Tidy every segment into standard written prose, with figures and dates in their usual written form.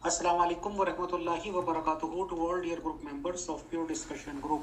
Assalamu alaikum wa rahmatullahi wa barakatuhu to all dear group members of Pure Discussion Group.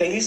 23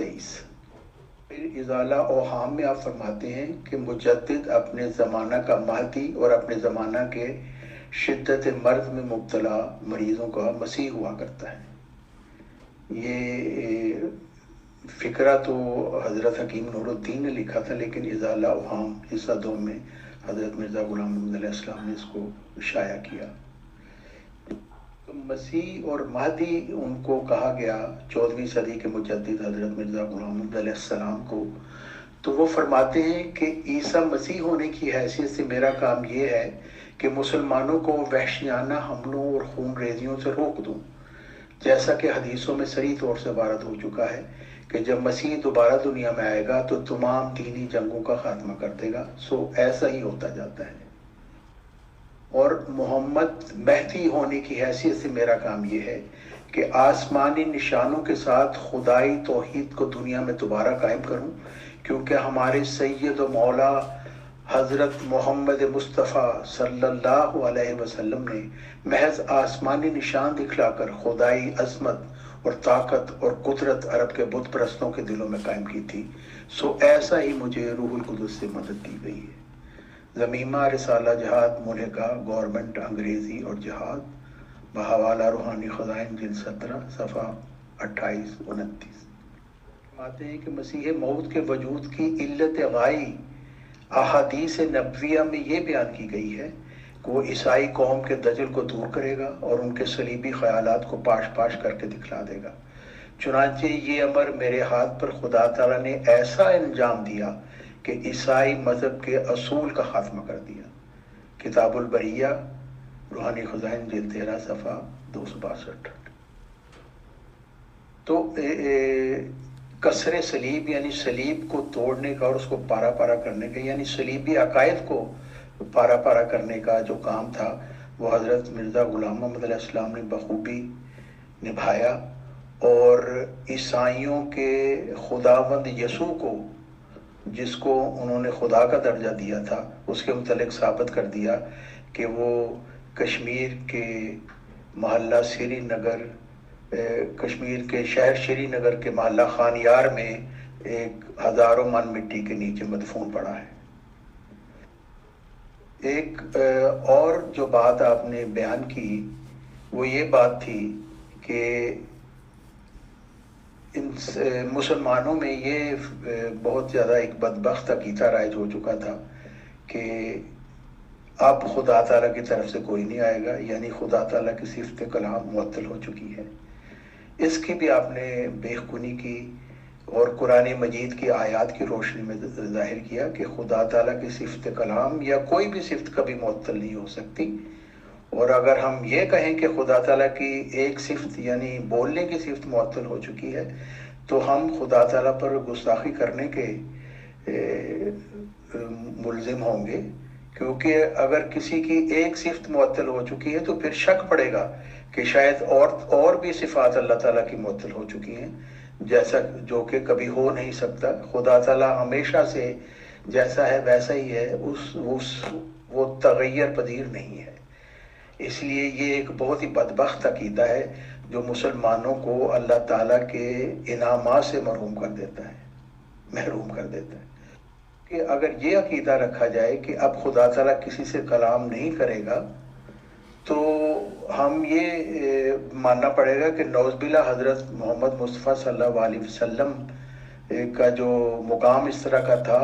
23। پھر ازالہ اوہام میں آپ فرماتے ہیں کہ مجدد اپنے زمانہ کا مہدی اور اپنے زمانہ کے شدت مرض میں مبتلا مریضوں کا مسیح ہوا کرتا ہے۔ یہ فکرہ تو حضرت حکیم نور الدین نے لکھا تھا، لیکن ازالہ اوہام حصہ 2 میں حضرت مرزا غلام محمد علیہ السلام نے اس کو شائع کیا۔ تو مسیح اور مہدی ان کو کہا گیا 14ویں صدی کے مجدد حضرت مرزا غلام محمد علیہ السلام کو۔ تو وہ فرماتے ہیں کہ عیسیٰ مسیح ہونے کی حیثیت سے میرا کام یہ ہے کہ مسلمانوں کو وحشیانہ حملوں اور خون ریزیوں سے روک دوں، جیسا کہ حدیثوں میں صریح طور سے وارد ہو چکا ہے کہ جب مسیح دوبارہ دنیا میں آئے گا تو تمام دینی جنگوں کا خاتمہ کر دے گا۔ سو ایسا ہی ہوتا جاتا ہے۔ اور محمد مہدی ہونے کی حیثیت سے میرا کام یہ ہے کہ آسمانی نشانوں کے ساتھ خدائی توحید کو دنیا میں دوبارہ قائم کروں، کیونکہ ہمارے سید و مولا حضرت محمد مصطفیٰ صلی اللہ علیہ وسلم نے محض آسمانی نشان دکھلا کر خدائی عظمت اور طاقت اور قدرت عرب کے بت پرستوں کے دلوں میں قائم کی تھی۔ سو ایسا ہی مجھے روح القدس سے مدد دی گئی ہے۔ ضمیمہ رسالہ جہاد ملحقہ گورنمنٹ انگریزی اور جہاد بحوالہ روحانی خزائن جلد 17 صفحہ 28-29۔ فرماتے ہیں کہ مسیح موعود کے وجود کی علت غائی احادیث نبویہ میں یہ بیان کی گئی ہے کہ وہ عیسائی قوم کے دجل کو دور کرے گا اور ان کے صلیبی خیالات کو پاش پاش کر کے دکھلا دے گا۔ چنانچہ یہ امر میرے ہاتھ پر خدا تعالیٰ نے ایسا انجام دیا کہ عیسائی مذہب کے اصول کا خاتمہ کر دیا۔ کتاب البریہ روحانی خزائن جلد 13 صفحہ 262۔ تو کسر صلیب یعنی صلیب کو توڑنے کا اور اس کو پارا پارا کرنے کا، یعنی صلیبی عقائد کو پارا پارا کرنے کا جو کام تھا وہ حضرت مرزا غلام محمد علیہ السلام نے بخوبی نبھایا، اور عیسائیوں کے خداوند یسوع کو، جس کو انہوں نے خدا کا درجہ دیا تھا، اس کے متعلق ثابت کر دیا کہ وہ کشمیر کے محلہ سری نگر، کشمیر کے شہر شری نگر کے محلہ خانیار میں ایک ہزاروں من مٹی کے نیچے مدفون پڑا ہے۔ ایک اور جو بات آپ نے بیان کی وہ یہ بات تھی کہ مسلمانوں میں یہ بہت زیادہ ایک بدبخت عقیدہ رائج ہو چکا تھا کہ اب خدا تعالیٰ کی طرف سے کوئی نہیں آئے گا، یعنی خدا تعالیٰ کی صفت کلام معطل ہو چکی ہے۔ اس کی بھی آپ نے بیخونی کی اور قرآن مجید کی آیات کی روشنی میں ظاہر کیا کہ خدا تعالیٰ کی صفت کلام یا کوئی بھی صفت کبھی معطل نہیں ہو سکتی۔ اور اگر ہم یہ کہیں کہ خدا تعالیٰ کی ایک صفت یعنی بولنے کی صفت معطل ہو چکی ہے تو ہم خدا تعالیٰ پر گستاخی کرنے کے ملزم ہوں گے، کیونکہ اگر کسی کی ایک صفت معطل ہو چکی ہے تو پھر شک پڑے گا کہ شاید اور بھی صفات اللہ تعالیٰ کی معطل ہو چکی ہیں، جیسا جو کہ کبھی ہو نہیں سکتا۔ خدا تعالیٰ ہمیشہ سے جیسا ہے ویسا ہی ہے، وہ تغیر پذیر نہیں ہے۔ اس لیے یہ ایک بہت ہی بدبخت عقیدہ ہے جو مسلمانوں کو اللہ تعالیٰ کے انعامات سے محروم کر دیتا ہے کہ اگر یہ عقیدہ رکھا جائے کہ اب خدا تعالیٰ کسی سے کلام نہیں کرے گا تو ہم یہ ماننا پڑے گا کہ نعوذ باللہ حضرت محمد مصطفیٰ صلی اللہ علیہ وسلم کا جو مقام اس طرح کا تھا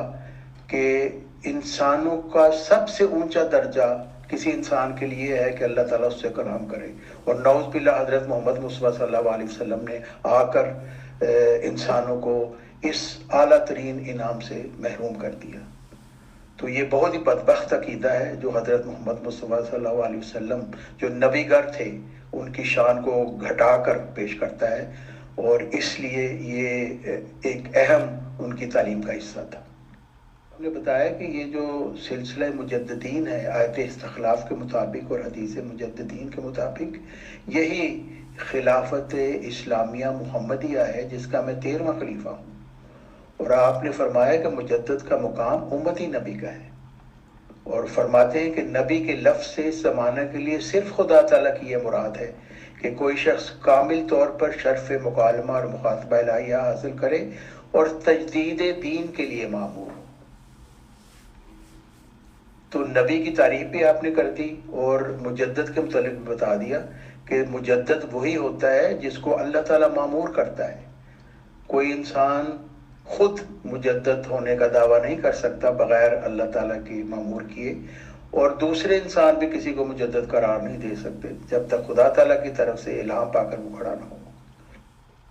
کہ انسانوں کا سب سے اونچا درجہ کسی انسان کے لیے ہے کہ اللہ تعالیٰ اس سے کلام کرے، اور نعوذ باللہ حضرت محمد مصطفیٰ صلی اللہ علیہ وسلم نے آ کر انسانوں کو اس اعلیٰ ترین انعام سے محروم کر دیا۔ تو یہ بہت ہی بدبخت عقیدہ ہے جو حضرت محمد مصطفیٰ صلی اللہ علیہ وسلم جو نبی گر تھے ان کی شان کو گھٹا کر پیش کرتا ہے، اور اس لیے یہ ایک اہم ان کی تعلیم کا حصہ تھا۔ ہم نے بتایا کہ یہ جو سلسلہ مجددین ہے آیت استخلاف کے مطابق اور حدیث مجددین کے مطابق یہی خلافت اسلامیہ محمدیہ ہے جس کا میں 13واں خلیفہ ہوں، اور آپ نے فرمایا کہ مجدد کا مقام امتی نبی کا ہے، اور فرماتے ہیں کہ نبی کے لفظ سے زمانہ کے لیے صرف خدا تعالیٰ کی یہ مراد ہے کہ کوئی شخص کامل طور پر شرف مکالمہ اور مخاطبہ الہیہ حاصل کرے اور تجدید دین کے لیے مامور ہو۔ تو نبی کی تعریف بھی آپ نے کر دی اور مجدد کے متعلق بتا دیا کہ مجدد وہی ہوتا ہے جس کو اللہ تعالیٰ مامور کرتا ہے۔ کوئی انسان خود مجدد ہونے کا دعویٰ نہیں کر سکتا بغیر اللہ تعالیٰ کی مامور کیے، اور دوسرے انسان بھی کسی کو مجدد قرار نہیں دے سکتے جب تک خدا تعالیٰ کی طرف سے الہام پا کر وہ کھڑا نہ ہو۔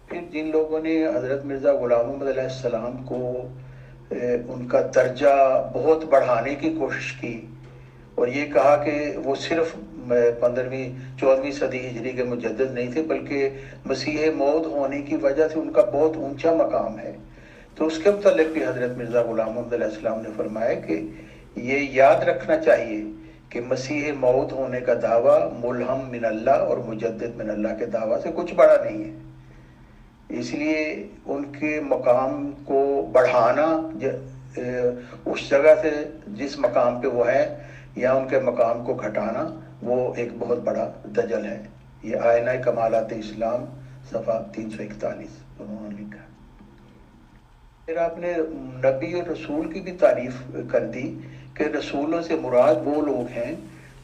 پھر جن لوگوں نے حضرت مرزا غلام محمد علیہ السلام کو ان کا درجہ بہت بڑھانے کی کوشش کی اور یہ کہا کہ وہ صرف 14ویں صدی ہجری کے مجدد نہیں تھے بلکہ مسیح موعود ہونے کی وجہ سے ان کا بہت اونچا مقام ہے، تو اس کے متعلق بھی حضرت مرزا غلام محمد علیہ السلام نے فرمایا کہ یہ یاد رکھنا چاہیے کہ مسیح موعود ہونے کا دعویٰ ملہم من اللہ اور مجدد من اللہ کے دعویٰ سے کچھ بڑا نہیں ہے، اس لیے ان کے مقام کو بڑھانا اس جگہ سے جس مقام پہ وہ ہے یا ان کے مقام کو گھٹانا وہ ایک بہت بڑا دجل ہے۔ یہ آئینہ کمالات اسلام صفحہ 341 انہوں نے لکھا۔ پھر آپ نے نبی اور رسول کی بھی تعریف کر دی کہ رسولوں سے مراد وہ لوگ ہیں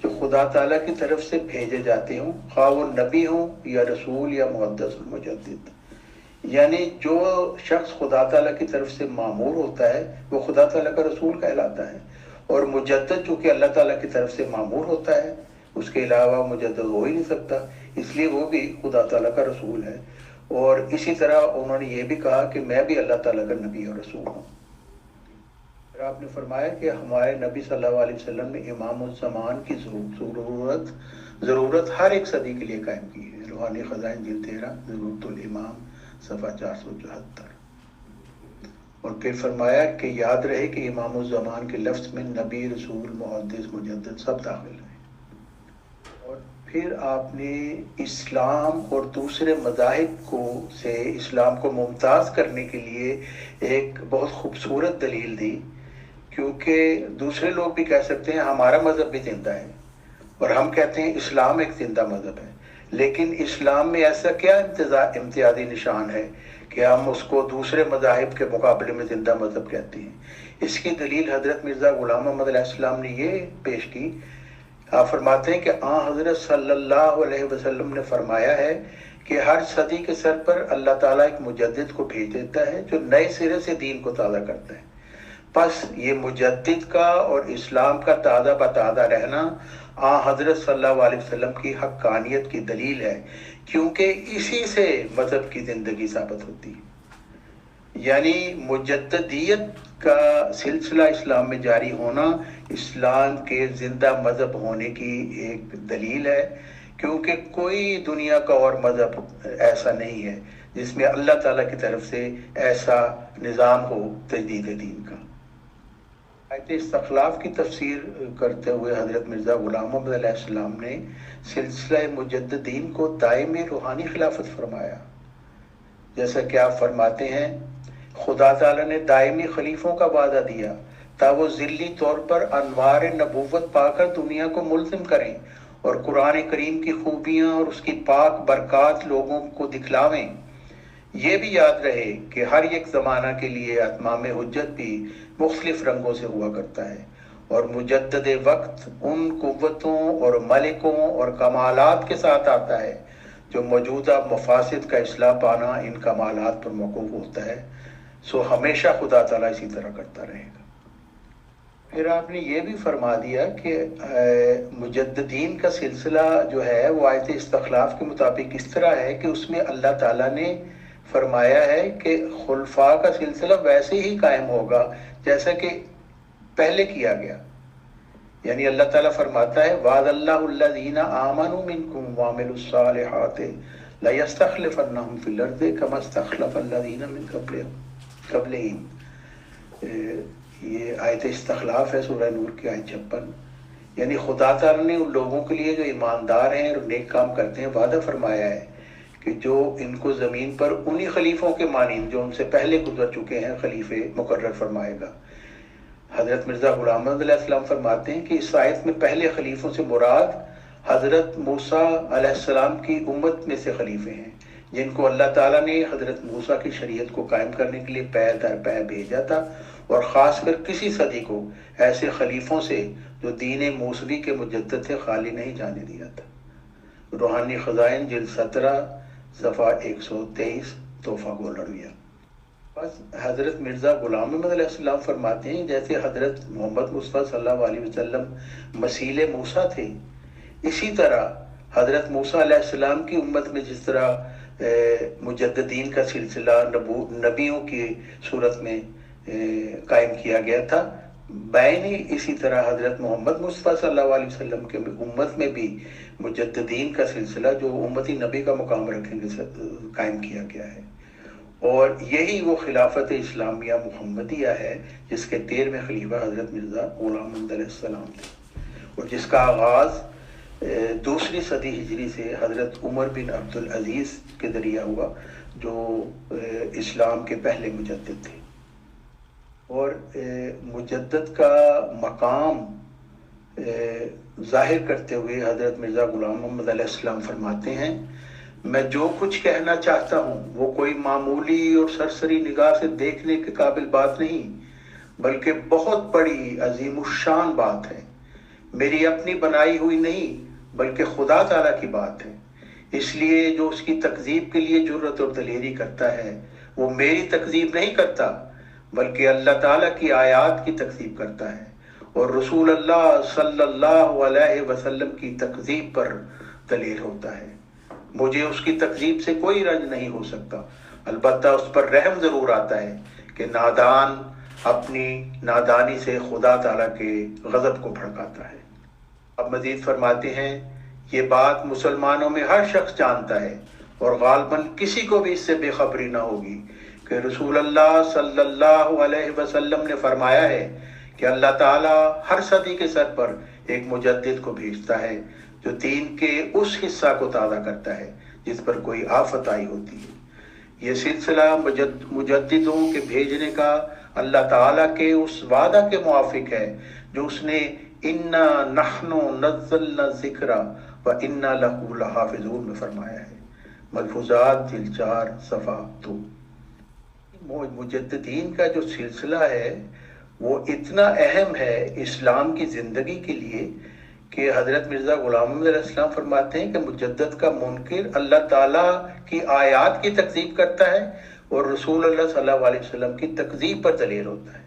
جو خدا تعالیٰ کی طرف سے بھیجے جاتے ہوں، خواہ وہ نبی ہوں یا رسول یا محدث المجدد، یعنی جو شخص خدا تعالیٰ کی طرف سے مامور ہوتا ہے وہ خدا تعالیٰ کا رسول کہلاتا ہے، اور مجدد چونکہ اللہ تعالیٰ کی طرف سے مامور ہوتا ہے، اس کے علاوہ مجدد ہو ہی نہیں سکتا، اس لیے وہ بھی خدا تعالیٰ کا رسول ہے۔ اور اسی طرح انہوں نے یہ بھی کہا کہ میں بھی اللہ تعالیٰ کا نبی اور رسول ہوں۔ پھر آپ نے فرمایا کہ ہمارے نبی صلی اللہ علیہ وسلم نے امام الزمان کی ضرورت ہر ایک صدی کے لیے قائم کی ہے۔ روحانی خزائن جلد 13 ضرورت الامام صفحہ 474۔ اور پھر فرمایا کہ یاد رہے کہ امام الزمان کے لفظ میں نبی، رسول، محدث، مجدد سب داخل ہیں۔ اور پھر آپ نے اسلام اور دوسرے مذاہب سے اسلام کو ممتاز کرنے کے لیے ایک بہت خوبصورت دلیل دی، کیونکہ دوسرے لوگ بھی کہہ سکتے ہیں ہمارا مذہب بھی زندہ ہے، اور ہم کہتے ہیں اسلام ایک زندہ مذہب ہے، لیکن اسلام میں ایسا کیا امتیازی نشان ہے کہ ہم اس کو دوسرے مذاہب کے مقابلے میں زندہ مذہب کہتے ہیں؟ اس کی دلیل حضرت مرزا غلام محمد علیہ السلام نے یہ پیش کی۔ آپ فرماتے ہیں کہ حضرت صلی اللہ علیہ وسلم نے فرمایا ہے کہ ہر صدی کے سر پر اللہ تعالیٰ ایک مجدد کو بھیج دیتا ہے جو نئے سرے سے دین کو تازہ کرتا ہے۔ پس یہ مجدد کا اور اسلام کا تازہ بتازہ رہنا حضرت صلی اللہ علیہ وسلم کی حقانیت کی دلیل ہے، کیونکہ اسی سے مذہب کی زندگی ثابت ہوتی ہے۔ یعنی مجددیت کا سلسلہ اسلام میں جاری ہونا اسلام کے زندہ مذہب ہونے کی ایک دلیل ہے، کیونکہ کوئی دنیا کا اور مذہب ایسا نہیں ہے جس میں اللہ تعالیٰ کی طرف سے ایسا نظام ہو تجدید دین کا۔ آیت استخلاف کی تفسیر کرتے ہوئے حضرت مرزا غلام محمد علیہ السلام نے سلسلہ مجددین کو دائمی روحانی خلافت فرمایا، جیسا کہ آپ فرماتے ہیں خدا تعالیٰ نے دائمی خلیفوں کا وعدہ دیا تا وہ ذلی طور پر انوار نبوت پا کر دنیا کو ملزم کریں اور قرآن کریم کی خوبیاں اور اس کی پاک برکات لوگوں کو دکھلاویں۔ یہ بھی یاد رہے کہ ہر ایک زمانہ کے لیے اتمام حجت بھی مختلف رنگوں سے ہوا کرتا ہے، اور مجدد وقت ان قوتوں اور ملکوں اور کمالات کے ساتھ آتا ہے جو موجودہ مفاسد کا اصلاح پانا ان کمالات پر موقوف ہوتا ہے، سو ہمیشہ خدا تعالیٰ اسی طرح کرتا رہے گا۔ پھر آپ نے یہ بھی فرما دیا کہ مجددین کا سلسلہ جو ہے وہ آیت استخلاف کے مطابق اس طرح ہے کہ اس میں اللہ تعالیٰ نے فرمایا ہے کہ خلفاء کا سلسلہ ویسے ہی قائم ہوگا جیسا کہ پہلے کیا گیا۔ یعنی اللہ تعالیٰ فرماتا ہے وعد اللہ الذین آمنوا منکم وعملوا الصالحات لیستخلفنہم فی الارض کما استخلف الذین من قبلہم۔ یہ آیت استخلاف ہے سورہ نور کی آیت 56۔ یعنی خدا تعالیٰ نے ان لوگوں کے لیے جو ایماندار ہیں اور نیک کام کرتے ہیں وعدہ فرمایا ہے کہ جو ان کو زمین پر انہی خلیفوں کے مانند جو ان سے پہلے گزر چکے ہیں خلیفے مقرر فرمائے گا۔ حضرت مرزا غلام محمد علیہ السلام فرماتے ہیں کہ اس آیت میں پہلے خلیفوں سے مراد حضرت موسیٰ علیہ السلام کی امت میں سے خلیفے ہیں، جن کو اللہ تعالیٰ نے حضرت موسیٰ کی شریعت کو قائم کرنے کے لیے پے در پے بھیجا تھا، اور خاص کر کسی صدی کو ایسے خلیفوں سے جو دین موسوی کے مجدد تھے خالی نہیں جانے دیا تھا۔ روحانی خزائن جلد 17 صفحہ 123 تحفہ گولڑویہ۔ بس حضرت مرزا غلام محمد علیہ السلام فرماتے ہیں جیسے حضرت محمد مصطفیٰ صلی اللہ علیہ وسلم مسیل موسیٰ تھے، اسی طرح حضرت موسیٰ علیہ السلام کی امت میں جس طرح مجددین کا سلسلہ نبیوں کی صورت میں قائم کیا گیا تھا، بینی اسی طرح حضرت محمد مصطفیٰ صلی اللہ علیہ وسلم کے امت میں بھی مجددین کا سلسلہ جو امتی نبی کا مقام رکھیں گے قائم کیا گیا ہے، اور یہی وہ خلافت اسلامیہ محمدیہ ہے جس کے 13ویں خلیفہ حضرت مرزا غلام محمد علیہ السلام تھے، اور جس کا آغاز دوسری صدی ہجری سے حضرت عمر بن عبدالعزیز کے ذریعہ ہوا جو اسلام کے پہلے مجدد تھے۔ اور مجدد کا مقام ظاہر کرتے ہوئے حضرت مرزا غلام محمد علیہ السلام فرماتے ہیں میں جو کچھ کہنا چاہتا ہوں وہ کوئی معمولی اور سرسری نگاہ سے دیکھنے کے قابل بات نہیں، بلکہ بہت بڑی عظیم الشان بات ہے، میری اپنی بنائی ہوئی نہیں بلکہ خدا تعالیٰ کی بات ہے، اس لیے جو اس کی تکذیب کے لیے جرأت اور دلیری کرتا ہے وہ میری تکذیب نہیں کرتا بلکہ اللہ تعالیٰ کی آیات کی تکذیب کرتا ہے، اور رسول اللہ صلی اللہ علیہ وسلم کی تکذیب پر دلیل ہوتا ہے۔ مجھے اس کی تکذیب سے کوئی رنج نہیں ہو سکتا، البتہ اس پر رحم ضرور آتا ہے کہ نادان اپنی نادانی سے خدا تعالیٰ کے غضب کو بھڑکاتا ہے۔ اب مزید فرماتے ہیں یہ بات مسلمانوں میں ہر شخص جانتا ہے، اور غالباً کسی کو بھی اس سے بے خبری نہ ہوگی کہ رسول اللہ صلی اللہ علیہ وسلم نے فرمایا ہے کہ اللہ تعالیٰ ہر صدی کے سر پر ایک مجدد کو بھیجتا ہے جو دین کے اس حصہ کو تازہ کرتا ہے جس پر کوئی آفت آئی ہوتی ہے۔ یہ سلسلہ مجددوں کے بھیجنے کا اللہ تعالیٰ کے اس وعدہ کے موافق ہے جو اس نے اِنَّا نَحْنُ نَزَّلْنَا الذِّكْرَ وَإِنَّا لَهُ لَحَافِظُونَ میں فرمایا ہے، ملفوظات جلد 4 صفحہ 2۔ مجددین کا جو سلسلہ ہے وہ اتنا اہم ہے اسلام کی زندگی کے لیے کہ حضرت مرزا غلام محمد علیہ السلام فرماتے ہیں کہ مجدد کا منکر اللہ تعالیٰ کی آیات کی تکذیب کرتا ہے اور رسول اللہ صلی اللہ علیہ وسلم کی تکذیب پر دلیل ہوتا ہے،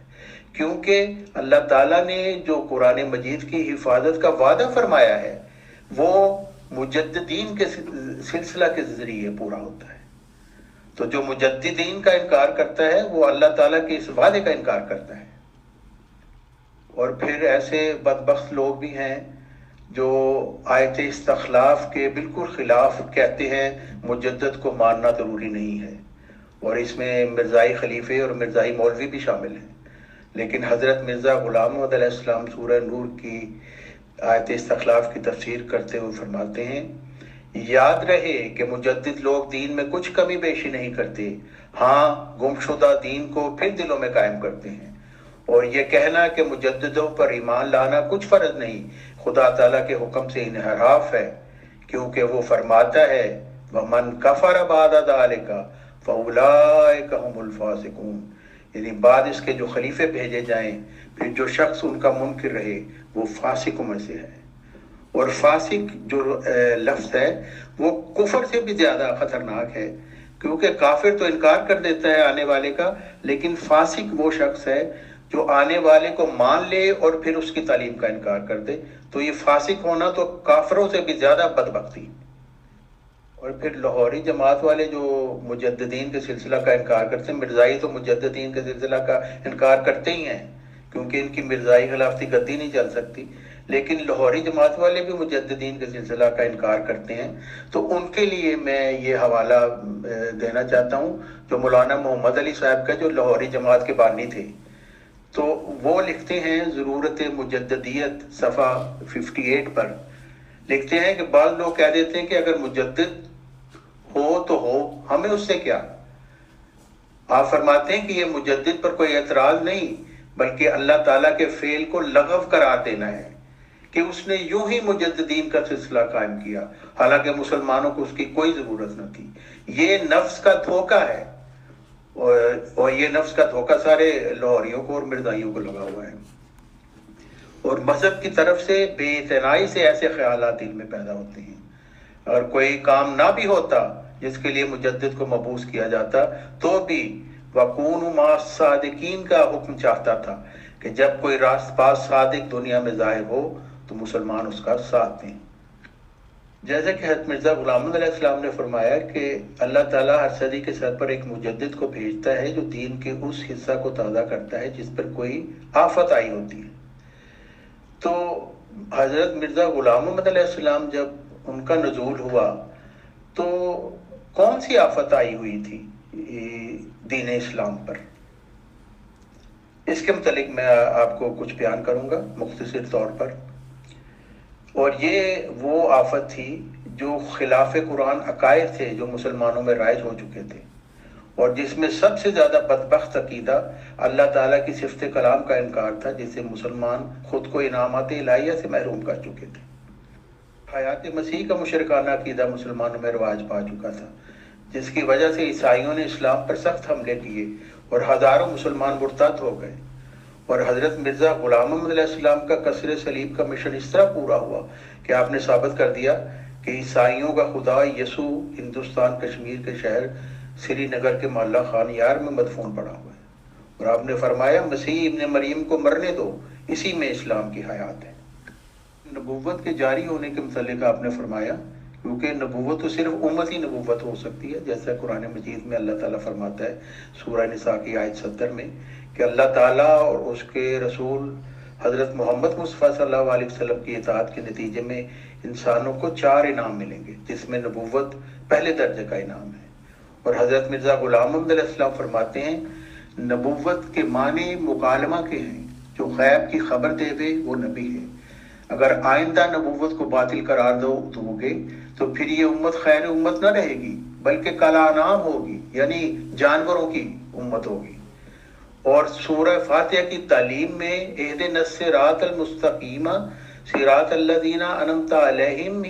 کیونکہ اللہ تعالیٰ نے جو قرآن مجید کی حفاظت کا وعدہ فرمایا ہے وہ مجددین کے سلسلہ کے ذریعے پورا ہوتا ہے۔ تو جو مجددین کا انکار کرتا ہے وہ اللہ تعالیٰ کے اس وعدے کا انکار کرتا ہے۔ اور پھر ایسے بدبخت لوگ بھی ہیں جو آیت استخلاف کے بالکل خلاف کہتے ہیں مجدد کو ماننا ضروری نہیں ہے، اور اس میں مرزائی خلیفے اور مرزائی مولوی بھی شامل ہیں، لیکن حضرت مرزا غلام محمد علیہ السلام سورہ نور کی آیت استخلاف کی تفسیر کرتے ہوئے فرماتے ہیں یاد رہے کہ مجدد لوگ دین میں کچھ کمی بیشی نہیں کرتے، ہاں گمشدہ دین کو پھر دلوں میں قائم کرتے ہیں، اور یہ کہنا کہ مجددوں پر ایمان لانا کچھ فرض نہیں خدا تعالیٰ کے حکم سے انحراف ہے، کیونکہ وہ فرماتا ہے وَمَنْ كَفَرَ بَعْدَ ذَلِكَ فَأُولَٰئِكَ هُمُ الْفَاسِقُونَ، یعنی بعد اس کے جو خلیفے بھیجے جائیں پھر جو شخص ان کا منکر رہے وہ فاسقوں میں سے ہے۔ اور فاسق جو لفظ ہے وہ کفر سے بھی زیادہ خطرناک ہے، کیونکہ کافر تو انکار کر دیتا ہے آنے والے کا، لیکن فاسق وہ شخص ہے جو آنے والے کو مان لے اور پھر اس کی تعلیم کا انکار کر دے، تو یہ فاسق ہونا تو کافروں سے بھی زیادہ بدبختی۔ اور پھر لاہوری جماعت والے جو مجددین کے سلسلہ کا انکار کرتے ہیں، مرزائی تو مجددین کے سلسلہ کا انکار کرتے ہی ہیں کیونکہ ان کی مرزائی خلافتی گدی نہیں چل سکتی، لیکن لاہوری جماعت والے بھی مجددین کے سلسلہ کا انکار کرتے ہیں، تو ان کے لیے میں یہ حوالہ دینا چاہتا ہوں جو مولانا محمد علی صاحب کا جو لاہوری جماعت کے بانی تھے، تو وہ لکھتے ہیں ضرورت مجددیت صفحہ 58 پر لکھتے ہیں کہ بعض لوگ کہہ دیتے ہیں کہ اگر مجدد ہو تو ہو، ہمیں اس سے کیا۔ آپ فرماتے ہیں کہ یہ مجدد پر کوئی اعتراض نہیں بلکہ اللہ تعالیٰ کے فعل کو لغو قرار دینا ہے، کہ اس نے یوں ہی مجددین کا سلسلہ قائم کیا، حالانکہ مسلمانوں کو اس کی کوئی ضرورت نہ تھی۔ یہ نفس کا دھوکہ ہے، اور یہ نفس کا دھوکہ سارے لاہوریوں کو اور مرزائیوں کو لگا ہوا ہے، اور مذہب کی طرف سے بے اعتنائی سے ایسے خیالات دل میں پیدا ہوتے ہیں۔ اگر کوئی کام نہ بھی ہوتا جس کے لیے مجدد کو مبعوث کیا جاتا، تو بھی وَكُونُوا مَعَ الصَّادِقِينَ کا حکم چاہتا تھا کہ جب کوئی راست باز صادق دنیا میں ظاہر ہو تو مسلمان اس کا ساتھ دیں۔ جیسا کہ حضرت مرزا غلام محمد علیہ السلام نے فرمایا کہ اللہ تعالیٰ ہر صدی کے سر پر ایک مجدد کو بھیجتا ہے جو دین کے اس حصہ کو تازہ کرتا ہے جس پر کوئی آفت آئی ہوتی ہے۔ تو حضرت مرزا غلام محمد علیہ السلام جب ان کا نزول ہوا تو کون سی آفت آئی ہوئی تھی دین اسلام پر؟ اس کے متعلق میں آپ کو کچھ بیان کروں گا مختصر طور پر، اور یہ وہ آفت تھی جو خلاف قرآن عقائد تھے جو مسلمانوں میں رائج ہو چکے تھے، اور جس میں سب سے زیادہ بدبخت عقیدہ اللہ تعالیٰ کی صفت کلام کا انکار تھا، جس سے مسلمان خود کو انعامات الہیہ سے محروم کر چکے تھے۔ حیات مسیح کا مشرکانہ عقیدہ مسلمانوں میں رواج پا چکا تھا، جس کی وجہ سے عیسائیوں نے اسلام پر سخت حملے کیے اور ہزاروں مسلمان مرتد ہو گئے، اور حضرت مرزا غلام محمد علیہ السلام کا کسر صلیب کا مشن اس طرح پورا ہوا کہ آپ نے ثابت کر دیا کہ عیسائیوں کا خدا یسوع ہندوستان کشمیر کے شہر سری نگر کے محلہ خان یار میں مدفون پڑا ہوا ہے، اور آپ نے فرمایا مسیح ابن مریم کو مرنے دو، اسی میں اسلام کی حیات ہے۔ نبوت کے جاری ہونے کے متعلق آپ نے فرمایا کیونکہ نبوت تو صرف امتی نبوت ہو سکتی ہے، جیسا قرآن مجید میں اللہ تعالیٰ فرماتا ہے سورہ نساء کی آیت 70 میں کہ اللہ تعالیٰ اور اس کے رسول حضرت محمد مصطفیٰ صلی اللہ علیہ وسلم کی اطاعت کے نتیجے میں انسانوں کو 4 انعام ملیں گے، جس میں نبوت پہلے درجے کا انعام ہے۔ اور حضرت مرزا غلام محمد علیہ السلام فرماتے ہیں نبوت کے معنی مکالمہ کے ہیں، جو غیب کی خبر دے دے وہ نبی ہے۔ اگر آئندہ نبوت کو باطل قرار دو گے تو پھر یہ امت خیر امت نہ رہے گی بلکہ کالانام ہوگی، یعنی جانوروں کی امت ہوگی۔ اور سورہ فاتحہ کی تعلیم میں اہدنا الصراط المستقیم صراط الذین انعمت علیہم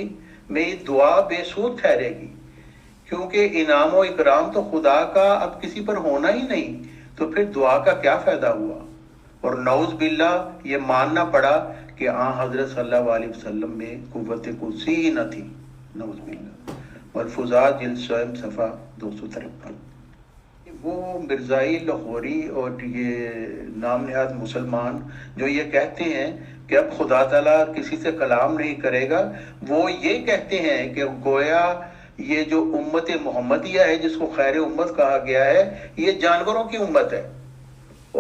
میں دعا بے سود ٹھہرے گی، کیونکہ انعام و اکرام تو خدا کا اب کسی پر ہونا ہی نہیں، تو پھر دعا کا کیا فائدہ ہوا؟ اور نعوذ باللہ یہ ماننا پڑا کہ حضرت صلی اللہ علیہ وسلم میں قوت قدسی ہی نہ تھی، نعوذ باللہ۔ ملفوظات جلد 6 صفحہ 253۔ وہ مرزائی لاہوری اور یہ نام نہاد مسلمان جو یہ کہتے ہیں کہ اب خدا تعالیٰ کسی سے کلام نہیں کرے گا، وہ یہ کہتے ہیں کہ گویا یہ جو امت محمدیہ ہے جس کو خیر امت کہا گیا ہے یہ جانوروں کی امت ہے،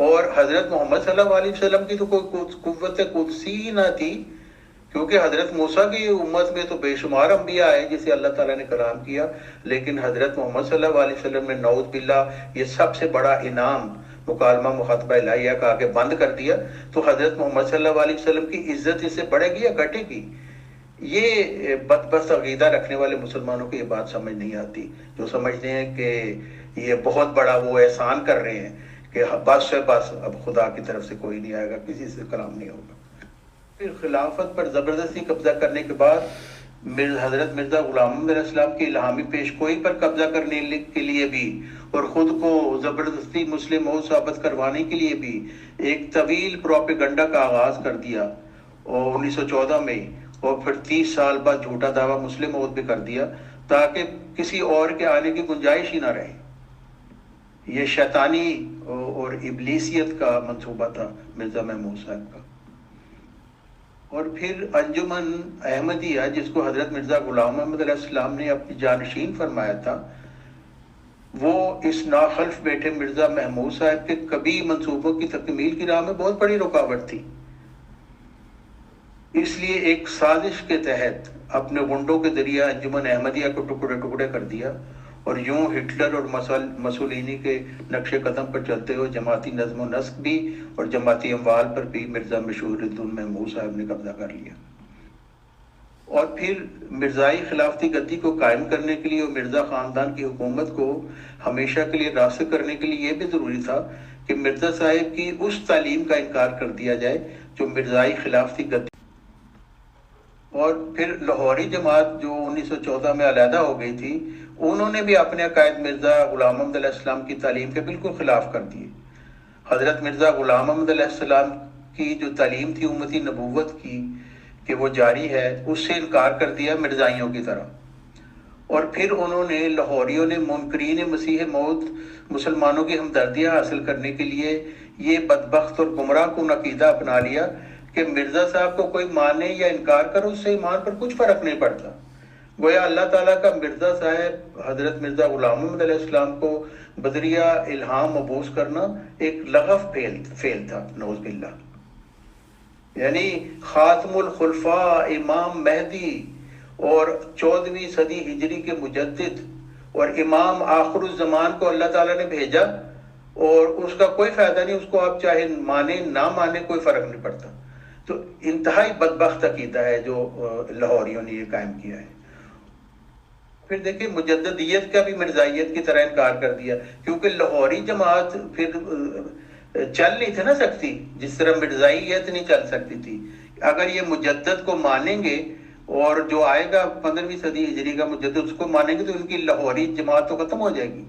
اور حضرت محمد صلی اللہ علیہ وسلم کی تو کوئی قوت قدسی ہی نہ تھی، کیونکہ حضرت موسیٰ کی امت میں تو بے شمار انبیاء ہیں جسے اللہ تعالیٰ نے کلام کیا، لیکن حضرت محمد صلی اللہ علیہ وسلم نے نعوذ باللہ یہ سب سے بڑا انعام مکالمہ مخاطبہ الہیہ کا آگے بند کر دیا، تو حضرت محمد صلی اللہ علیہ وسلم کی عزت اس سے بڑھے گی یا گھٹے گی؟ یہ بدبخت عقیدہ رکھنے والے مسلمانوں کو یہ بات سمجھ نہیں آتی، جو سمجھتے ہیں کہ یہ بہت بڑا وہ احسان کر رہے ہیں کہ بس ہے بس اب خدا کی طرف سے کوئی نہیں آئے گا، کسی سے کلام نہیں ہوگا۔ پھر خلافت پر زبردستی قبضہ کرنے کے بعد حضرت مرزا غلام محمد علیہ السلام کی الہامی پیش گوئی پر قبضہ کرنے کے لیے بھی اور خود کو زبردستی مسلم ہو ثابت کروانے کے لیے بھی ایک طویل پروپیگنڈا کا آغاز کر دیا، اور 1914 میں، اور پھر 30 سال بعد جھوٹا دعویٰ مسلم عہد بھی کر دیا تاکہ کسی اور کے آنے کی گنجائش ہی نہ رہے۔ یہ شیطانی اور ابلیسیت کا منصوبہ تھا مرزا محمود صاحب کا۔ اور پھر انجمن احمدیہ جس کو حضرت مرزا غلام محمد علیہ السلام نے اپنی جانشین فرمایا تھا، وہ اس ناخلف بیٹے مرزا محمود صاحب کے کبھی منصوبوں کی تکمیل کی راہ میں بہت بڑی رکاوٹ تھی۔ اس لیے ایک سازش کے تحت اپنے گنڈوں کے ذریعے انجمن احمدیہ کو ٹکڑے ٹکڑے کر دیا، اور یوں ہٹلر اور مسولینی کے نقش قدم پر چلتے ہوئے جماعتی نظم و نسق بھی اور جماعتی اموال پر بھی مرزا مشہور الدین محمود صاحب نے قبضہ کر لیا۔ اور پھر مرزائی خلافتی گدی کو قائم کرنے کے لیے اور مرزا خاندان کی حکومت کو ہمیشہ کے لیے راسخ کرنے کے لیے یہ بھی ضروری تھا کہ مرزا صاحب کی اس تعلیم کا انکار کر دیا جائے جو مرزائی خلافتی گدی اور پھر لاہوری جماعت جو 1914 میں علیحدہ ہو گئی تھی، انہوں نے بھی اپنے عقائد مرزا غلام محمد علیہ السلام کی تعلیم کے بالکل خلاف کر دیے۔ حضرت مرزا غلام محمد علیہ السلام کی جو تعلیم تھی امتی نبوت کی کہ وہ جاری ہے، اس سے انکار کر دیا مرزائیوں کی طرح۔ اور پھر انہوں نے لاہوریوں نے منکرین مسیح موعود مسلمانوں کی ہمدردیاں حاصل کرنے کے لیے یہ بدبخت اور گمراہ کن عقیدہ اپنا لیا کہ مرزا صاحب کو کوئی مانے یا انکار کرو، اس سے ایمان پر کچھ فرق نہیں پڑتا۔ گویا اللہ تعالیٰ کا مرزا صاحب حضرت مرزا غلام محمد علیہ السلام کو بذریعہ الہام مبعوث کرنا ایک لغو فعل تھا، نعوذ باللہ۔ یعنی خاتم الخلفاء امام مہدی اور 14ویں صدی ہجری کے مجدد اور امام آخر الزمان کو اللہ تعالیٰ نے بھیجا، اور اس کا کوئی فائدہ نہیں، اس کو آپ چاہے مانے نہ مانے کوئی فرق نہیں پڑتا۔ تو انتہائی بدبخت عقیدہ ہے جو لاہوریوں نے یہ قائم کیا ہے۔ پھر دیکھیں مجددیت کا بھی مرزائیت کی طرح انکار کر دیا، کیونکہ لاہوری جماعت پھر چل نہیں تھی نہ سکتی جس طرح مرزائیت نہیں چل سکتی تھی۔ اگر یہ مجدد کو مانیں گے اور جو آئے گا 15ویں صدی ہجری کا مجدد اس کو مانیں گے تو ان کی لاہوری جماعت تو ختم ہو جائے گی۔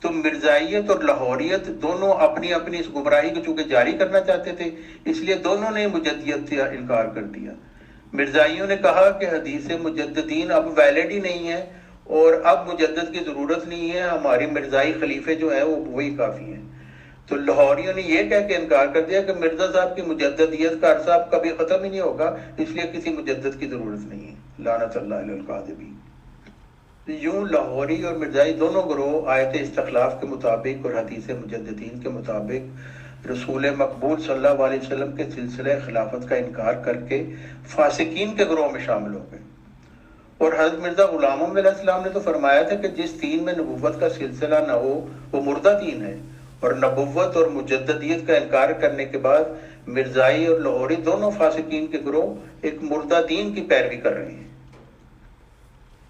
تو مرزائیت اور لاہوریت دونوں اپنی اپنی اس گمراہی کو چونکہ جاری کرنا چاہتے تھے، اس لیے دونوں نے مجددیت سے انکار کر دیا۔ مرزائیوں نے کہا کہ حدیث مجددین اب ویلڈ ہی نہیں ہے اور اب مجدد کی ضرورت نہیں ہے، ہماری مرزائی خلیفے جو ہیں وہ وہی کافی ہیں۔ تو لاہوریوں نے یہ کہہ کے انکار کر دیا کہ مرزا صاحب کی مجددیت کا عرصہ اب کبھی ختم ہی نہیں ہوگا، اس لیے کسی مجدد کی ضرورت نہیں ہے، لعنت اللہ علی الکاذبین۔ یوں لاہوری اور مرزائی دونوں گروہ آیت استخلاف کے مطابق اور حدیث مجددین کے مطابق رسول مقبول صلی اللہ علیہ وسلم کے سلسلہ خلافت کا انکار کر کے فاسقین کے گروہ میں شامل ہو گئے۔ اور حضرت مرزا غلام محمد علیہ السلام نے تو فرمایا تھا کہ جس دین میں نبوت کا سلسلہ نہ ہو وہ مردہ دین ہے، اور نبوت اور مجددیت کا انکار کرنے کے بعد مرزائی اور لاہوری دونوں فاسقین کے گروہ ایک مردہ دین کی پیروی کر رہے ہیں۔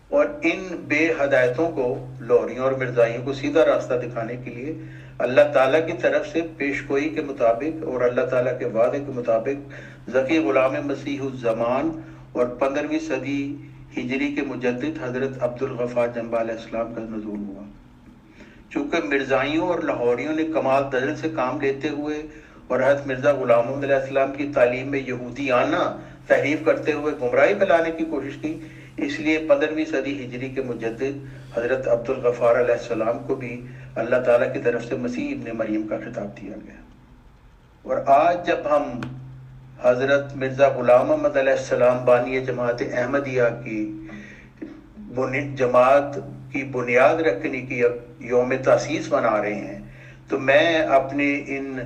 اور ان بے ہدایتوں کو لاہوریوں اور مرزائیوں کو سیدھا راستہ دکھانے کے لیے اللہ تعالیٰ کی طرف سے پیش گوئی کے مطابق اور اللہ تعالیٰ کے وعدے کے مطابق ذکی غلام مسیح الزمان اور 15ویں صدی ہجری کے مجدد حضرت عبد الغفار جنبہ علیہ السلام کا نزول ہوا۔ چونکہ مرزائیوں اور لاہوریوں نے کمال درجے سے کام لیتے ہوئے اور حضرت مرزا غلام محمد علیہ السلام کی تعلیم میں یہودیانہ تحریف کرتے ہوئے گمراہی پھیلانے کی کوشش کی، اس لیے 15ویں صدی ہجری کے مجدد حضرت عبد الغفار علیہ السلام کو بھی اللہ تعالیٰ کی طرف سے مسیح ابن مریم کا خطاب دیا گیا۔ اور آج جب ہم حضرت مرزا غلام محمد علیہ السلام بانی جماعت احمدیہ کی جماعت کی بنیاد رکھنے کی یوم تاسیس منا رہے ہیں، تو میں اپنے ان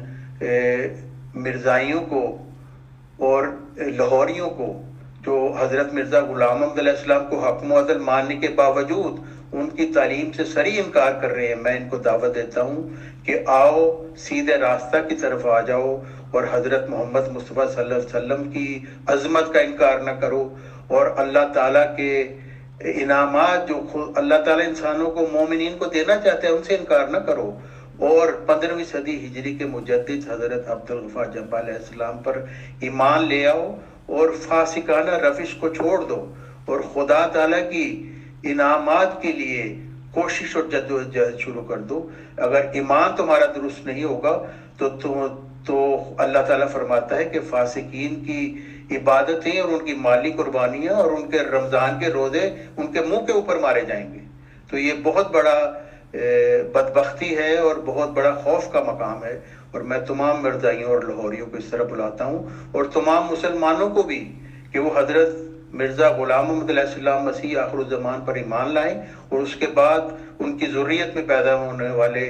مرزائیوں کو اور لاہوریوں کو جو حضرت مرزا غلام محمد علیہ السلام کو حق معدل ماننے کے باوجود ان کی تعلیم سے سری انکار کر رہے ہیں، میں ان کو دعوت دیتا ہوں کہ آؤ سیدھے راستہ کی طرف آ جاؤ اور حضرت محمد مصطفیٰ صلی اللہ علیہ وسلم کی عظمت کا انکار نہ کرو، اور اللہ تعالیٰ کے انعامات جو اللہ تعالیٰ انسانوں کو مومنین کو دینا چاہتے ہیں ان سے انکار نہ کرو، اور 15ویں صدی ہجری کے مجدد حضرت عبد الغفار جنبہ علیہ السلام پر ایمان لے آؤ اور فاسقانہ روش کو چھوڑ دو، اور خدا تعالیٰ کی انعامات کے لیے کوشش اور جدوجہد شروع کر دو۔ اگر ایمان تمہارا درست نہیں ہوگا تو اللہ تعالیٰ فرماتا ہے کہ فاسقین کی عبادتیں اور ان کی مالی قربانیاں اور ان کے رمضان کے روزے ان کے منہ کے اوپر مارے جائیں گے۔ تو یہ بہت بڑا بدبختی ہے اور بہت بڑا خوف کا مقام ہے، اور میں تمام مرزائیوں اور لاہوریوں کو اس طرح بلاتا ہوں، اور تمام مسلمانوں کو بھی، کہ وہ حضرت مرزا غلام محمد علیہ السلام مسیح آخر الزمان پر ایمان لائیں، اور اس کے بعد ان کی ذریت میں پیدا ہونے والے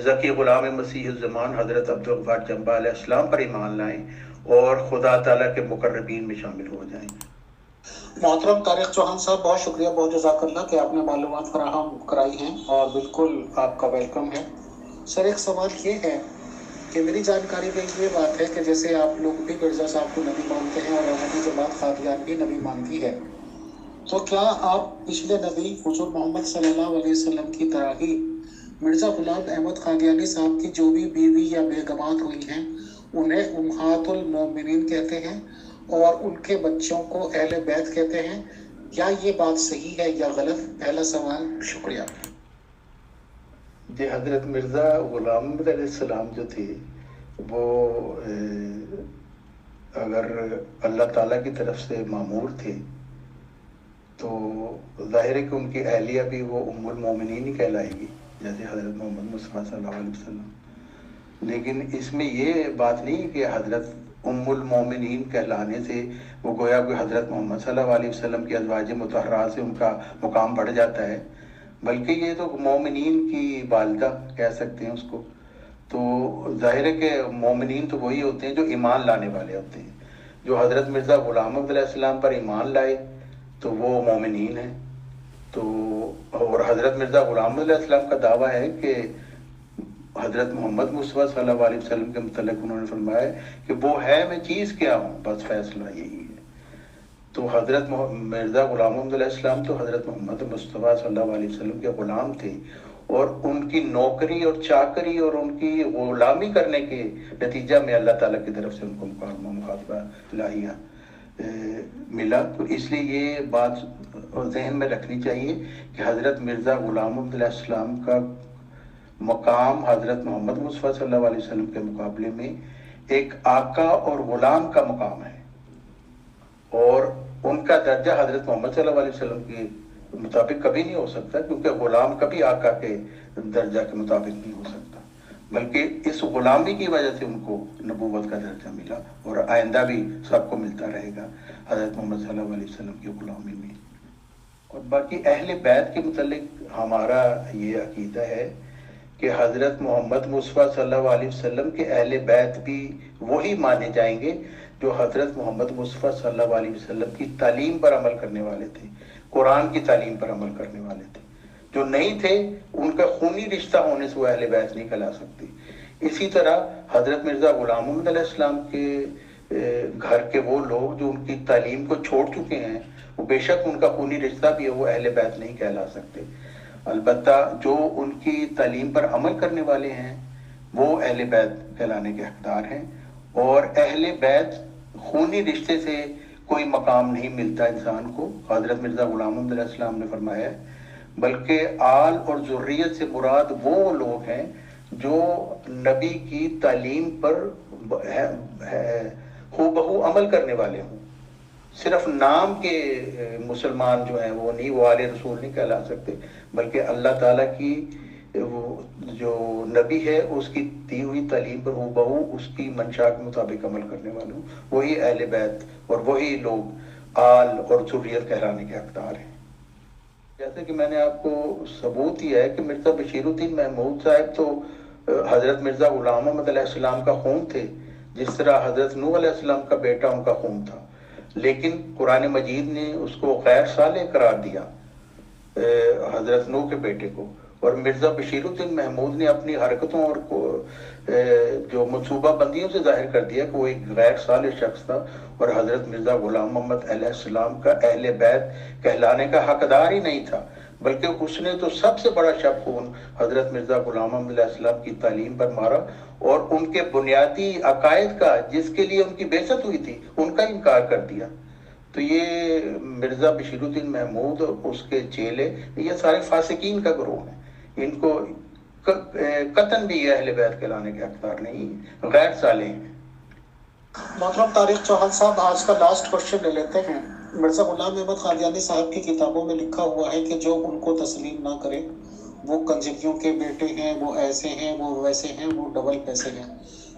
ذکی غلام مسیح الزمان حضرت عبد الغفار جنبہ علیہ السلام پر ایمان لائیں اور خدا تعالیٰ کے مقربین میں شامل ہو جائیں۔ محترم طارق چوہان صاحب، بہت شکریہ، بہت جزاک اللہ کہ آپ نے معلومات فراہم کرائی ہیں، اور بالکل آپ کا ویلکم ہے۔ سر ایک سوال یہ ہے کہ میری جانکاری میں یہ بات ہے کہ جیسے آپ لوگ بھی مرزا صاحب کو نبی مانتے ہیں اور احمدی جماعت قادیان بھی نبی مانتی ہے، تو کیا آپ پچھلے نبی حضور محمد صلی اللہ علیہ وسلم کی طرح ہی مرزا غلام احمد قادیانی صاحب کی جو بھی بیوی یا بیگمات ہوئی ہیں انہیں امہات المومنین کہتے ہیں، اور ان کے بچوں کو اہل بیت کہتے ہیں، کیا یہ بات صحیح ہے یا غلط؟ پہلا سوال. شکریہ. جی، حضرت مرزا غلام محمد علیہ السلام جو تھے وہ اگر اللہ تعالیٰ کی طرف سے مامور تھے تو ظاہر ہے کہ ان کی اہلیہ بھی وہ ام المومنین ہی کہلائے گی، جیسے حضرت محمد مصطفیٰ صلی اللہ علیہ وسلم. لیکن اس میں یہ بات نہیں کہ حضرت ام المومنین کہلانے سے وہ گویا کہ حضرت محمد صلی اللہ علیہ وسلم کی ازواج مطہرات سے ان کا مقام بڑھ جاتا ہے، بلکہ یہ تو مومنین کی والدہ کہہ سکتے ہیں اس کو. تو ظاہر ہے کہ مومنین تو وہی ہوتے ہیں جو ایمان لانے والے ہوتے ہیں. جو حضرت مرزا غلام محمد علیہ السلام پر ایمان لائے تو وہ مومنین ہیں. تو اور حضرت مرزا غلام محمد علیہ السلام کا دعویٰ ہے کہ حضرت محمد مصطفیٰ صلی اللہ علیہ وسلم کے متعلق انہوں نے فرمایا کہ وہ ہے میں چیز کیا ہوں، بس فیصلہ یہی ہے. تو حضرت مرزا غلام محمد علیہ السلام تو حضرت محمد مصطفیٰ صلی اللہ علیہ وسلم کے غلام تھے، اور ان کی نوکری اور چاکری اور ان کی غلامی کرنے کے نتیجہ میں اللہ تعالیٰ کی طرف سے ان کو مخاطبہ الہیہ ملا. تو اس لیے یہ بات ذہن میں رکھنی چاہیے کہ حضرت مرزا غلام محمد علیہ السلام کا مقام حضرت محمد مصطفیٰ صلی اللہ علیہ وسلم کے مقابلے میں ایک آقا اور غلام کا مقام ہے، اور ان کا درجہ حضرت محمد صلی اللہ علیہ وسلم کے مطابق کبھی نہیں ہو سکتا، کیونکہ غلام کبھی آقا کے درجہ کے مطابق نہیں ہو سکتا، بلکہ اس غلامی کی وجہ سے ان کو نبوت کا درجہ ملا، اور آئندہ بھی سب کو ملتا رہے گا حضرت محمد صلی اللہ علیہ وسلم کی غلامی میں. اور باقی اہل بیت کے متعلق ہمارا یہ عقیدہ ہے کہ حضرت محمد مصطفیٰ صلی اللہ علیہ وسلم کے اہل بیت بھی وہی مانے جائیں گے جو حضرت محمد مصطفیٰ صلی اللہ علیہ وسلم کی تعلیم پر عمل کرنے والے تھے، قرآن کی تعلیم پر عمل کرنے والے تھے. جو نہیں تھے ان کا خونی رشتہ ہونے سے وہ اہل بیت نہیں کہلا سکتے. اسی طرح حضرت مرزا غلام محمد علیہ السلام کے گھر کے وہ لوگ جو ان کی تعلیم کو چھوڑ چکے ہیں، وہ بے شک ان کا خونی رشتہ بھی ہے، وہ اہل بیت نہیں کہلا سکتے. البتہ جو ان کی تعلیم پر عمل کرنے والے ہیں وہ اہل بیت کہلانے کے حقدار ہیں. اور اہل بیت خونی رشتے سے کوئی مقام نہیں ملتا انسان کو. حضرت مرزا غلام محمد علیہ السلام نے فرمایا ہے بلکہ آل اور ذریت سے مراد وہ لوگ ہیں جو نبی کی تعلیم پر ہو بہو عمل کرنے والے ہوں. صرف نام کے مسلمان جو ہیں وہ نہیں، وہ آل رسول نہیں کہلا سکتے، بلکہ اللہ تعالیٰ کی وہ جو نبی ہے اس کی دی ہوئی تعلیم پر ہو بہو اس کی منشا کے مطابق عمل کرنے والے ہوں، وہی اہل بیت اور وہی لوگ آل اور ذریت کہلانے کے حقدار ہیں. جیسے کہ میں نے آپ کو ثبوت دیا ہے کہ مرزا بشیر الدین محمود صاحب تو حضرت مرزا غلام محمد علیہ السلام کا خون تھے، جس طرح حضرت نوح علیہ السلام کا بیٹا ان کا خون تھا، لیکن قرآن مجید نے اس کو غیر صالح قرار دیا حضرت نوح کے بیٹے کو. اور مرزا بشیر الدین محمود نے اپنی حرکتوں اور جو منصوبہ بندیوں سے ظاہر کر دیا کہ وہ ایک غیر صالح شخص تھا، اور حضرت مرزا غلام محمد علیہ السلام کا اہل بیت کہلانے کا حقدار ہی نہیں تھا، بلکہ اس نے تو سب سے بڑا شب خون حضرت مرزا غلام محمد علیہ السلام کی تعلیم پر مارا، اور ان کے بنیادی عقائد کا جس کے لیے ان کی بعثت ہوئی تھی ان کا انکار کر دیا. تو یہ مرزا بشیر الدین محمود اس کے چیلے یہ سارے فاسقین کا گروہ ہیں، ان کو قطعاً بھی اہل بیت کہلانے کے حقدار نہیں، غیر صالح ہیں. محترم طارق چوہان صاحب، آج کا لاسٹ کوشچن لے لیتے ہیں. مرزا غلام احمد قادیانی صاحب کی کتابوں میں لکھا ہوا ہے کہ جو ان کو تسلیم نہ کرے وہ کنجریوں کے بیٹے ہیں، وہ ایسے ہیں، وہ ویسے ہیں، وہ ڈبل پیسے ہیں.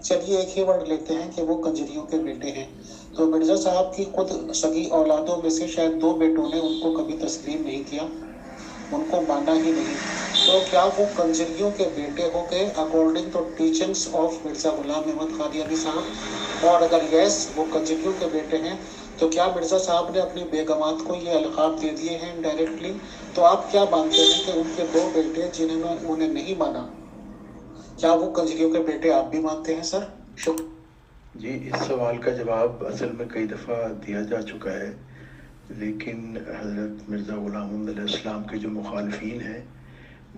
چلیے ایک ہی ورڈ لیتے ہیں کہ وہ کنجریوں کے بیٹے ہیں. تو مرزا صاحب کی خود سگی اولادوں میں سے شاید 2 بیٹوں نے ان کو کبھی تسلیم نہیں کیا، ان کو مانا ہی نہیں. تو کیا وہ کنجریوں کے بیٹے ہو گئے according to teachings of Mirza Ghulam Ahmad Qadiani صاحب؟ اور اگر یس وہ کنجریوں کے بیٹے ہیں تو کیا مرزا صاحب نے اپنی بیگمات کو یہ القاب دے دیے ہیں انڈائریکٹلی؟ تو آپ کیا مانتے ہیں کہ ان کے 2 بیٹے جنہوں نے انہیں نہیں مانا، کیا وہ کنجریوں کے بیٹے آپ بھی مانتے ہیں سر؟ جی، اس سوال کا جواب اصل میں کئی دفعہ دیا جا چکا ہے، لیکن حضرت مرزا غلام محمد علیہ السلام کے جو مخالفین ہیں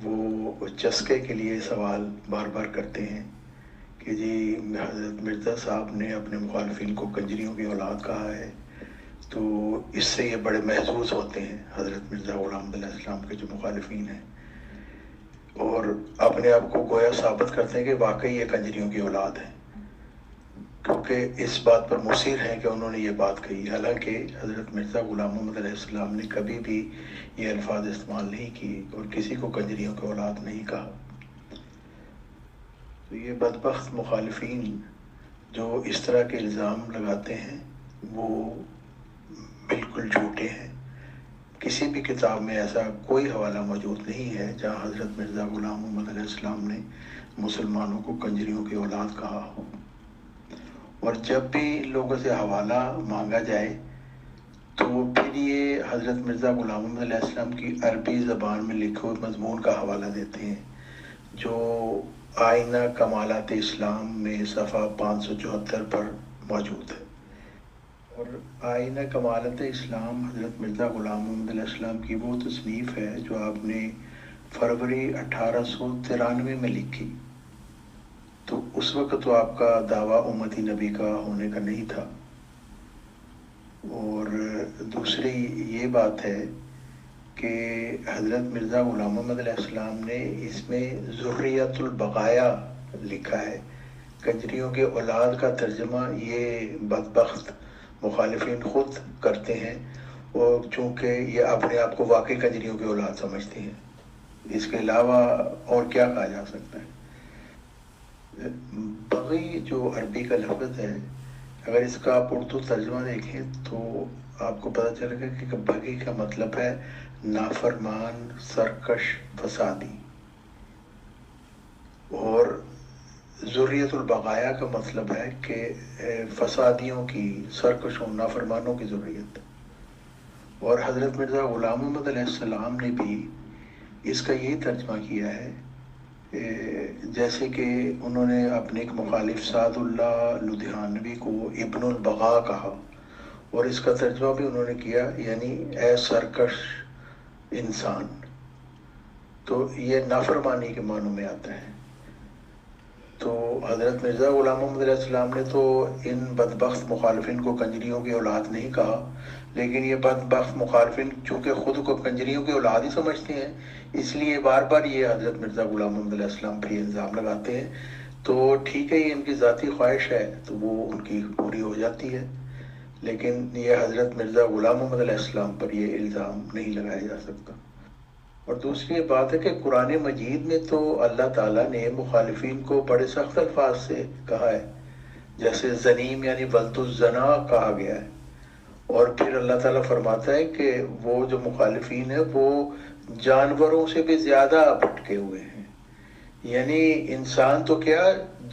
وہ چسکے کے لیے سوال بار بار کرتے ہیں کہ کہ جی حضرت مرزا صاحب نے اپنے مخالفین کو کنجریوں کی اولاد کہا ہے، تو اس سے یہ بڑے محظوظ ہوتے ہیں حضرت مرزا غلام احمد علیہ السلام کے جو مخالفین ہیں، اور اپنے آپ کو گویا ثابت کرتے ہیں کہ واقعی یہ کنجریوں کی اولاد ہے، کیونکہ اس بات پر مصر ہیں کہ انہوں نے یہ بات کہی، حالانکہ حضرت مرزا غلام محمد علیہ السلام نے کبھی بھی یہ الفاظ استعمال نہیں کیے اور کسی کو کنجریوں کی اولاد نہیں کہا۔ تو یہ بدبخت مخالفین جو اس طرح کے الزام لگاتے ہیں وہ بالکل جھوٹے ہیں۔ کسی بھی کتاب میں ایسا کوئی حوالہ موجود نہیں ہے جہاں حضرت مرزا غلام محمد علیہ السلام نے مسلمانوں کو کنجریوں کی اولاد کہا ہو۔ اور جب بھی لوگوں سے حوالہ مانگا جائے تو پھر یہ حضرت مرزا غلام محمد علیہ السلام کی عربی زبان میں لکھے ہوئے مضمون کا حوالہ دیتے ہیں، جو آئینہ کمالات اسلام میں صفحہ 574 پر موجود ہے۔ اور آئینہ کمالات اسلام حضرت مرزا غلام محمد علیہ السلام کی وہ تصنیف ہے جو آپ نے فروری 1893 میں لکھی، تو اس وقت تو آپ کا دعویٰ امتی نبی کا ہونے کا نہیں تھا۔ اور دوسری یہ بات ہے کہ حضرت مرزا غلام محمد علیہ السلام نے اس میں ذریۃ البقایا لکھا ہے۔ کنجریوں کے اولاد کا ترجمہ یہ بدبخت مخالفین خود کرتے ہیں، اور چونکہ یہ اپنے آپ کو واقعی کنجریوں کی اولاد سمجھتے ہیں، اس کے علاوہ اور کیا کہا جا سکتا ہے۔ بغی جو عربی کا لفظ ہے، اگر اس کا آپ اردو ترجمہ دیکھیں تو آپ کو پتہ چلے گا کہ بغی کا مطلب ہے نافرمان، سرکش، فسادی، اور ذریۃ البقایا کا مطلب ہے کہ فسادیوں کی، سرکشوں، نافرمانوں کی ذریت۔ اور حضرت مرزا غلام محمد علیہ السلام نے بھی اس کا یہی ترجمہ کیا ہے، جیسے کہ انہوں نے اپنے ایک مخالف سعد اللہ لدھیانوی کو ابن البغا کہا، اور اس کا ترجمہ بھی انہوں نے کیا، یعنی اے سرکش انسان، تو یہ نافرمانی کے معنوں میں آتا ہے۔ تو حضرت مرزا غلام محمد علیہ السلام نے تو ان بدبخت مخالفین کو کنجریوں کی اولاد نہیں کہا، لیکن یہ بدبخت مخالفین چونکہ خود کو کنجریوں کی اولاد ہی سمجھتے ہیں، اس لیے بار بار یہ حضرت مرزا غلام محمد علیہ السلام پر یہ الزام لگاتے ہیں۔ تو ٹھیک ہے، یہ ان کی ذاتی خواہش ہے تو وہ ان کی پوری ہو جاتی ہے، لیکن یہ حضرت مرزا غلام محمد علیہ السلام پر یہ الزام نہیں لگایا جا سکتا۔ اور دوسری یہ بات ہے کہ قرآن مجید میں تو اللہ تعالیٰ نے مخالفین کو بڑے سخت الفاظ سے کہا ہے، جیسے زنیم یعنی ولد الزنا کہا گیا ہے، اور پھر اللہ تعالیٰ فرماتا ہے کہ وہ جو مخالفین ہیں وہ جانوروں سے بھی زیادہ بھٹکے ہوئے ہیں، یعنی انسان تو کیا،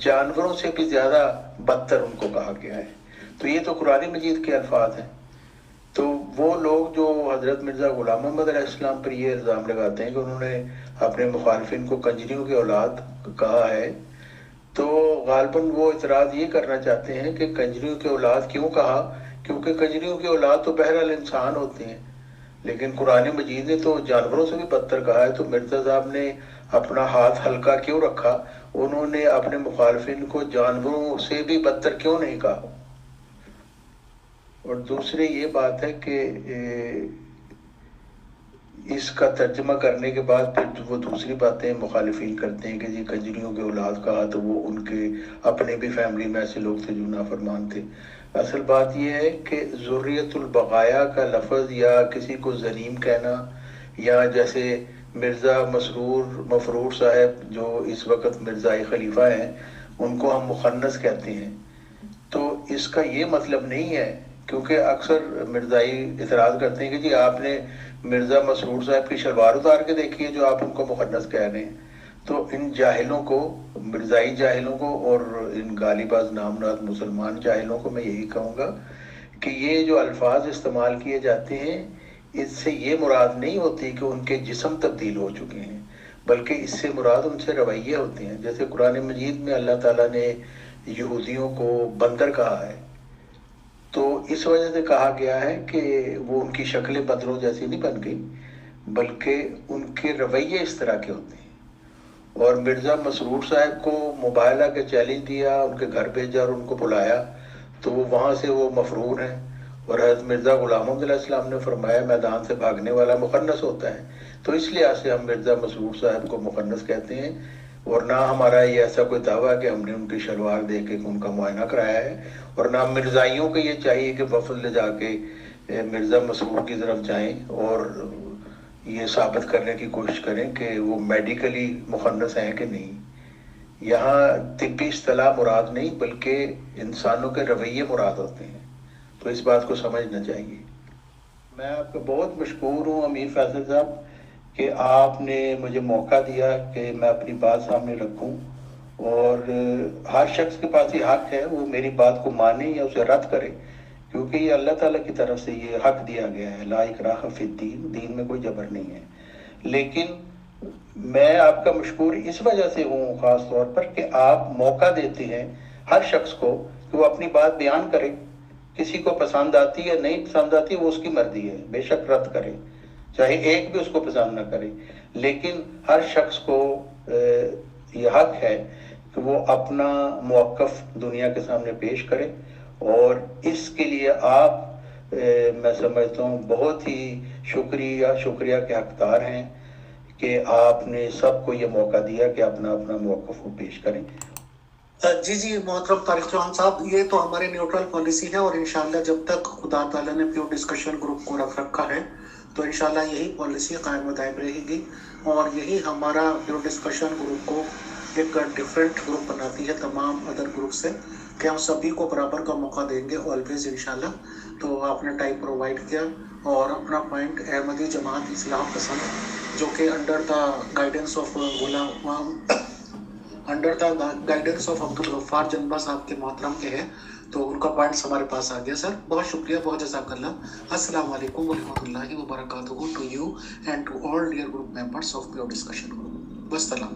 جانوروں سے بھی زیادہ بدتر ان کو کہا گیا ہے۔ تو یہ تو قرآن مجید کے الفاظ ہیں۔ تو وہ لوگ جو حضرت مرزا غلام محمد علیہ السلام پر یہ الزام لگاتے ہیں کہ انہوں نے اپنے مخالفین کو کنجریوں کی اولاد کہا ہے، تو غالباً وہ اعتراض یہ کرنا چاہتے ہیں کہ کنجریوں کی اولاد کیوں کہا، کیونکہ کنجریوں کی اولاد تو بہرحال انسان ہوتے ہیں، لیکن قرآن مجید نے تو جانوروں سے بھی بدتر کہا ہے، تو مرزا صاحب نے اپنا ہاتھ ہلکا کیوں رکھا، انہوں نے اپنے مخالفین کو جانوروں سے بھی بدتر کیوں نہیں کہا۔ اور دوسری یہ بات ہے کہ اس کا ترجمہ کرنے کے بعد پھر وہ دوسری باتیں مخالفین کرتے ہیں کہ جی کنجریوں کے اولاد کہا تو وہ ان کے اپنے بھی فیملی میں ایسے لوگ تھے جو نافرمان تھے۔ اصل بات یہ ہے کہ ذریۃ البقایا کا لفظ یا کسی کو زنیم کہنا، یا جیسے مرزا مفرور صاحب جو اس وقت مرزائی خلیفہ ہیں، ان کو ہم مخنث کہتے ہیں، تو اس کا یہ مطلب نہیں ہے، کیونکہ اکثر مرزائی اعتراض کرتے ہیں کہ جی آپ نے مرزا مسرور صاحب کی شلوار اتار کے دیکھی ہے جو آپ ان کو مخنث کہہ رہے ہیں۔ تو ان جاہلوں کو، مرزائی جاہلوں کو اور ان گالی باز نامراد مسلمان جاہلوں کو میں یہی کہوں گا کہ یہ جو الفاظ استعمال کیے جاتے ہیں، اس سے یہ مراد نہیں ہوتی کہ ان کے جسم تبدیل ہو چکے ہیں، بلکہ اس سے مراد ان سے رویے ہوتے ہیں۔ جیسے قرآن مجید میں اللہ تعالیٰ نے یہودیوں کو بندر کہا ہے، تو اس وجہ سے کہا گیا ہے کہ وہ ان کی شکلیں بندروں جیسی نہیں بن گئی، بلکہ ان کے رویے اس طرح کے ہوتے ہیں۔ اور مرزا مسرور صاحب کو مباہلہ کے چیلنج دیا، ان کے گھر بھیجا اور ان کو بلایا، تو وہاں سے وہ مفرور ہیں۔ اور حضرت مرزا غلام محمد علیہ السلام نے فرمایا میدان سے بھاگنے والا مخنث ہوتا ہے، تو اس لحاظ سے ہم مرزا مسرور صاحب کو مخنث کہتے ہیں۔ اور نہ ہمارا یہ ایسا کوئی دعویٰ کہ ہم نے ان کی شلوار دے کے ان کا معائنہ کرایا ہے، اور نہ مرزائیوں کو یہ چاہیے کہ وفد لے جا کے مرزا مسرور کی طرف جائیں اور یہ ثابت کرنے کی کوشش کریں کہ وہ میڈیکلی مخنث ہیں کہ نہیں۔ یہاں طبی اصطلاح مراد نہیں بلکہ انسانوں کے رویے مراد ہوتے ہیں، تو اس بات کو سمجھنا چاہیے۔ میں آپ کا بہت مشکور ہوں امیر فیصل صاحب کہ آپ نے مجھے موقع دیا کہ میں اپنی بات سامنے رکھوں، اور ہر شخص کے پاس یہ حق ہے وہ میری بات کو مانے یا اسے رد کرے، کیونکہ یہ اللہ تعالیٰ کی طرف سے یہ حق دیا گیا ہے، لا اکراہ فی الدین، دین میں کوئی جبر نہیں ہے۔ لیکن میں آپ کا مشکور اس وجہ سے ہوں خاص طور پر کہ آپ موقع دیتے ہیں ہر شخص کو کہ وہ اپنی بات بیان کرے، کسی کو پسند آتی ہے نہیں پسند آتی وہ اس کی مرضی ہے، بے شک رد کرے، چاہے ایک بھی اس کو پسند نہ کرے، لیکن ہر شخص کو یہ حق ہے کہ وہ اپنا موقف دنیا کے سامنے پیش کرے، اور اس کے لیے آپ میں سمجھتا ہوں بہت ہی شکریہ کے حقدار ہیں کہ آپ نے سب کو یہ موقع دیا کہ اپنا موقف کو پیش کریں۔ جی محترم طارق چوہان صاحب، یہ تو ہماری نیوٹرل پالیسی ہے، اور انشاءاللہ جب تک خدا تعالیٰ نے پیور ڈسکشن گروپ کو رکھ رکھا ہے تو انشاءاللہ یہی پالیسی قائم و دائم رہے گی، اور یہی ہمارا پیور ڈسکشن گروپ کو ایک ڈیفرنٹ گروپ بناتی ہے تمام ادر گروپ سے، کہ ہم سبھی کو برابر کا موقع دیں گے آلویز انشاءاللہ۔ تو آپ نے ٹائم پرووائڈ کیا اور اپنا پوائنٹ احمدی جماعت اصلاح پسند جو کہ under the guidance of Abdul Ghaffar جنبہ صاحب کے محترم کے ہیں، تو ان کا پوائنٹس ہمارے پاس آ گیا۔ سر بہت شکریہ، بہت جزاک اللہ۔ السلام علیکم ورحمۃ اللہ وبرکاتہ to you and to all dear group members of pure discussion group. والسلام۔